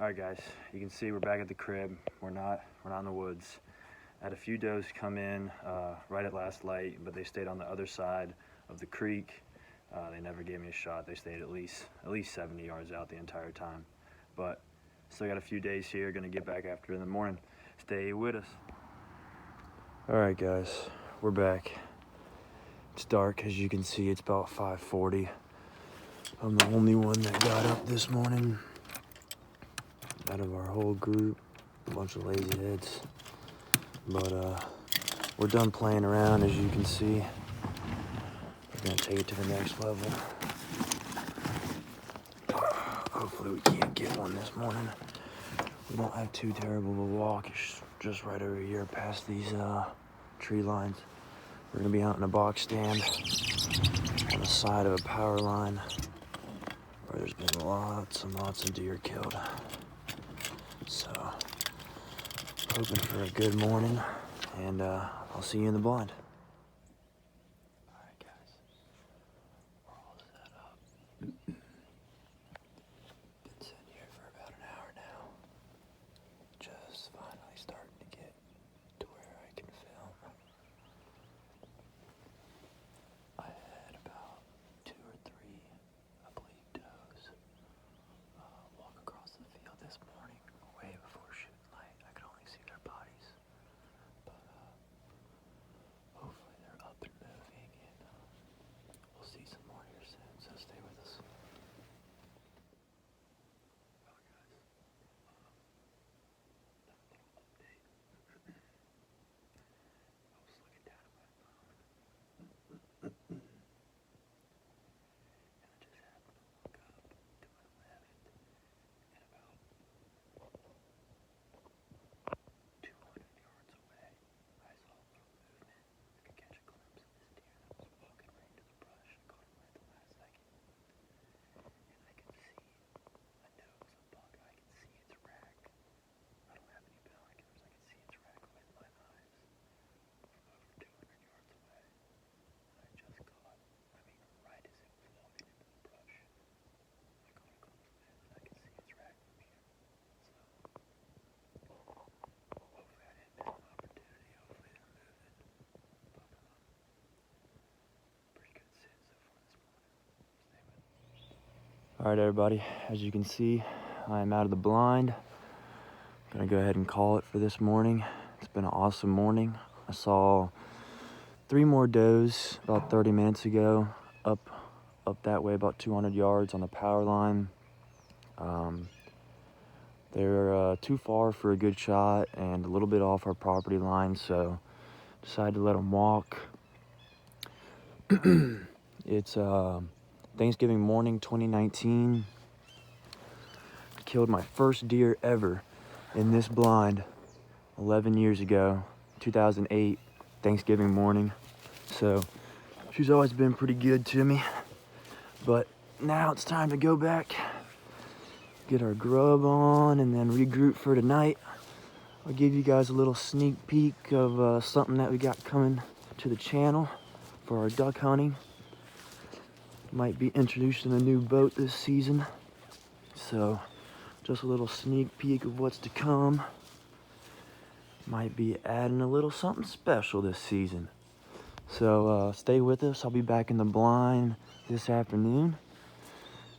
All right, guys, you can see we're back at the crib. We're not in the woods. I had a few does come in right at last light, but they stayed on the other side of the creek. They never gave me a shot. They stayed at least 70 yards out the entire time. But still got a few days here. Gonna get back after in the morning. Stay with us. All right, guys, we're back. It's dark, as you can see. It's about 5:40. I'm the only one that got up this morning out of our whole group. A bunch of lazy heads. But we're done playing around, as you can see. We're gonna take it to the next level. Hopefully we can't get one this morning. We don't have too terrible of a walk. It's just right over here past these tree lines. We're gonna be out in a box stand on the side of a power line where there's been lots and lots of deer killed. So, hoping for a good morning, and I'll see you in the blind. Alright, guys, we're all set up. Been sitting here for about an hour now. Just finally starting to get to where I can film. I had about 2 or 3, I believe, does walk across the field this morning, way before shooting light. I could only see their bodies, but hopefully they're up and moving, and we'll see some more here soon, so stay with us. Well, guys, another little update. I was looking down at my phone, and I just happened to look up to my left, and about 200 yards away, I saw a little movement. I could catch a glimpse of this deer that was walking right into the brush. I caught him right at the last second. And I could see, I knew it was a buck. I could see its rack. I don't have any binoculars. I could see its rack with my eyes from over 200 yards away. And I just caught, right as it was walking into the brush, I caught a glimpse of it, and I could see its rack from here. So, hopefully I didn't miss an opportunity. Hopefully they're moving. But, pretty good sit so far this morning. Stay with me. All right, everybody. As you can see, I am out of the blind. Gonna go ahead and call it for this morning. It's been an awesome morning. I saw 3 more does about 30 minutes ago, up that way about 200 yards on the power line. They're too far for a good shot and a little bit off our property line, so decided to let them walk. It's Thanksgiving morning 2019. Killed my first deer ever in this blind 11 years ago, 2008, Thanksgiving morning. So she's always been pretty good to me, but now it's time to go back, get our grub on, and then regroup for tonight. I'll give you guys a little sneak peek of something that we got coming to the channel for our duck hunting. Might be introducing a new boat this season, so just a little sneak peek of what's to come. Might be adding a little something special this season. So stay with us. I'll be back in the blind this afternoon.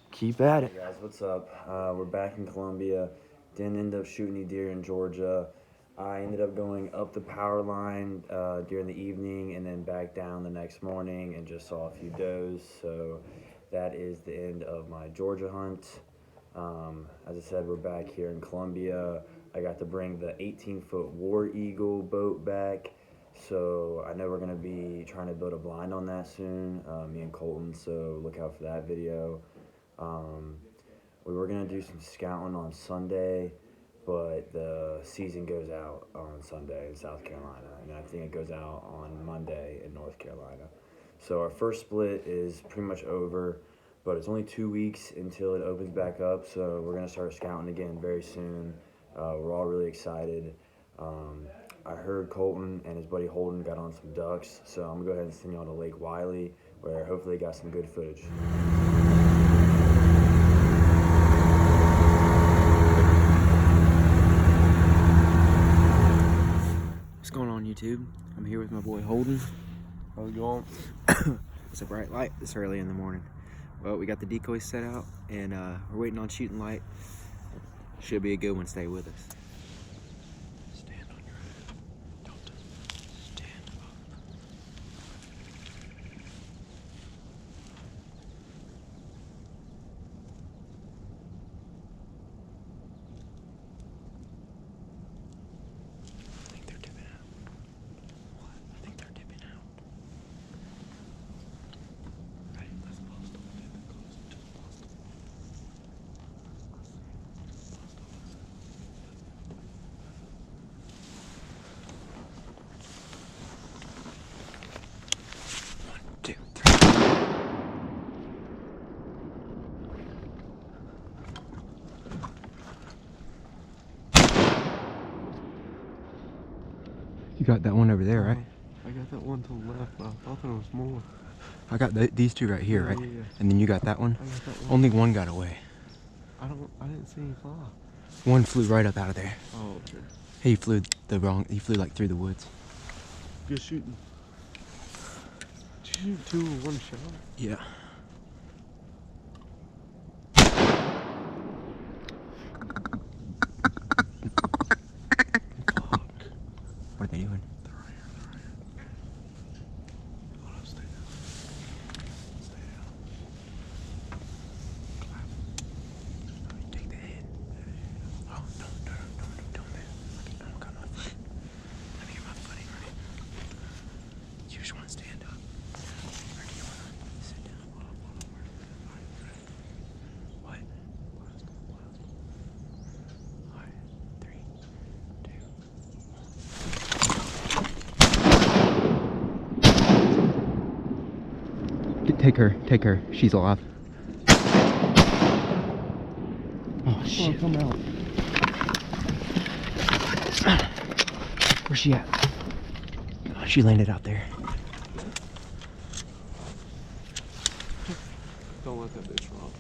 Keep at it. Hey guys, what's up? We're back in Columbia. Didn't end up shooting any deer in Georgia. I ended up going up the power line during the evening and then back down the next morning and just saw a few does. So that is the end of my Georgia hunt. As I said, we're back here in Columbia. I got to bring the 18-foot War Eagle boat back. So I know we're going to be trying to build a blind on that soon, me and Colton, so look out for that video. We were going to do some scouting on Sunday, but the season goes out on Sunday in South Carolina, and I think it goes out on Monday in North Carolina. So our first split is pretty much over, but it's only 2 weeks until it opens back up, so we're going to start scouting again very soon. We're all really excited. I heard Colton and his buddy Holden got on some ducks, so I'm going to go ahead and send y'all to Lake Wiley, where hopefully got some good footage. What's going on, YouTube? I'm here with my boy Holden. How's it going? It's a bright light this early in the morning. Well, we got the decoys set out and we're waiting on shooting light. Should be a good one. Stay with us. Stand on your head. Don't stand up. I think they're dipping out. What? I think they're dipping out. Right, let's post them. Just post them. One, two, three. You got that one over there, right? I got that one to the left, but I thought there was more. I got these two right here, right? Yeah. And then you got that one? I got that one. Only one got away. I didn't see any fly. One flew right up out of there. Oh, okay. He flew like through the woods. Good shooting. Did you shoot two in one shot? Yeah. Fuck. What are they doing? They're right here. Oh, no, stay down. Stay down. Clap. No, you take the head. Oh, no, don't move. I'm got my foot. Let me get my footing right. You just want to stand up. Or do you want to sit down? What? Alright, 3, 2, 1. Take her. She's alive. Oh shit. Oh, come out. Where's she at? Oh, she landed out there. Don't let that bitch run.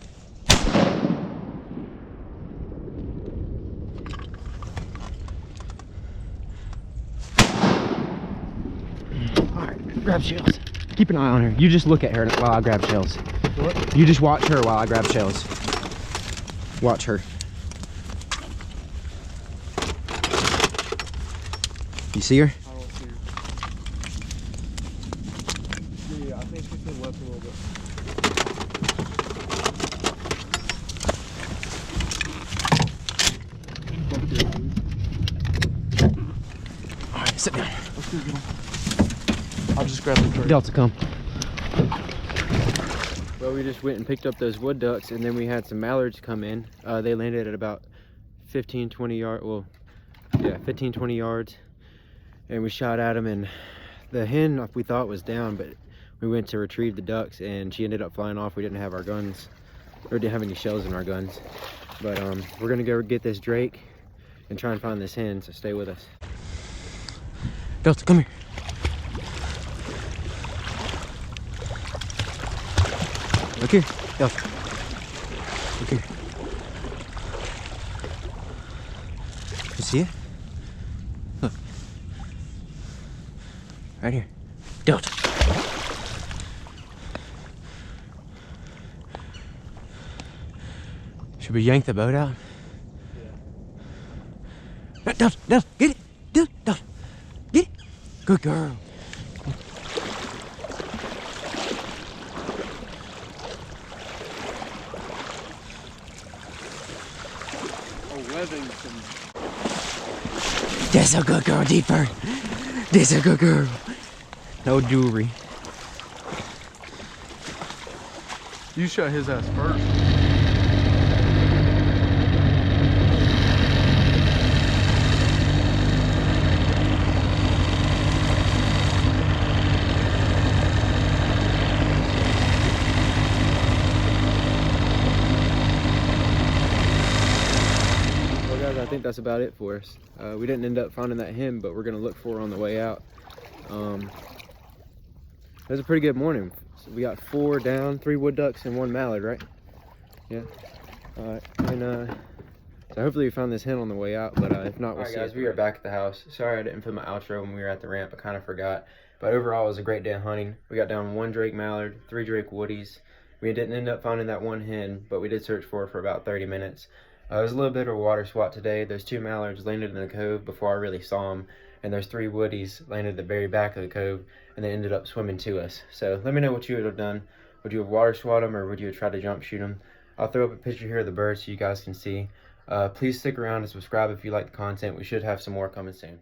Alright, grab shells. Keep an eye on her. You just look at her while I grab shells. What? You just watch her while I grab shells. Watch her. You see her? I don't see her. Yeah, I think she's been left a little bit. Alright, sit down. Let's go get him. I'll just grab the tray. Delta, come. Well, we just went and picked up those wood ducks, and then we had some mallards come in. They landed at about 15, 20 yards. Well, yeah, 15, 20 yards. And we shot at them, and the hen we thought was down, but we went to retrieve the ducks, and she ended up flying off. We didn't have our guns, or didn't have any shells in our guns. But we're gonna go get this drake and try and find this hen, so stay with us. Delta, come here. Look here, Delta. Look here. You see it? Look. Right here. Delta. Should we yank the boat out? Yeah. Delta, Delta, get it. Delta, get it. Good girl. 11. That's a good girl, deeper. That's a good girl. No jewelry. You shot his ass first. I think that's about it for us. We didn't end up finding that hen, but we're gonna look for her on the way out. It was a pretty good morning. So we got 4 down, 3 wood ducks and 1 mallard, right? Yeah. All right. And So hopefully we found this hen on the way out, but if not, we'll see. Alright guys, we are back at the house. Sorry I didn't film my outro when we were at the ramp. I kind of forgot. But overall, it was a great day of hunting. We got down 1 Drake mallard, 3 Drake woodies. We didn't end up finding that one hen, but we did search for it for about 30 minutes. It was a little bit of a water swat today. Those 2 mallards landed in the cove before I really saw them. And there's 3 woodies landed at the very back of the cove, and they ended up swimming to us. So let me know what you would have done. Would you have water swat them, or would you have tried to jump shoot them? I'll throw up a picture here of the birds so you guys can see. Please stick around and subscribe if you like the content. We should have some more coming soon.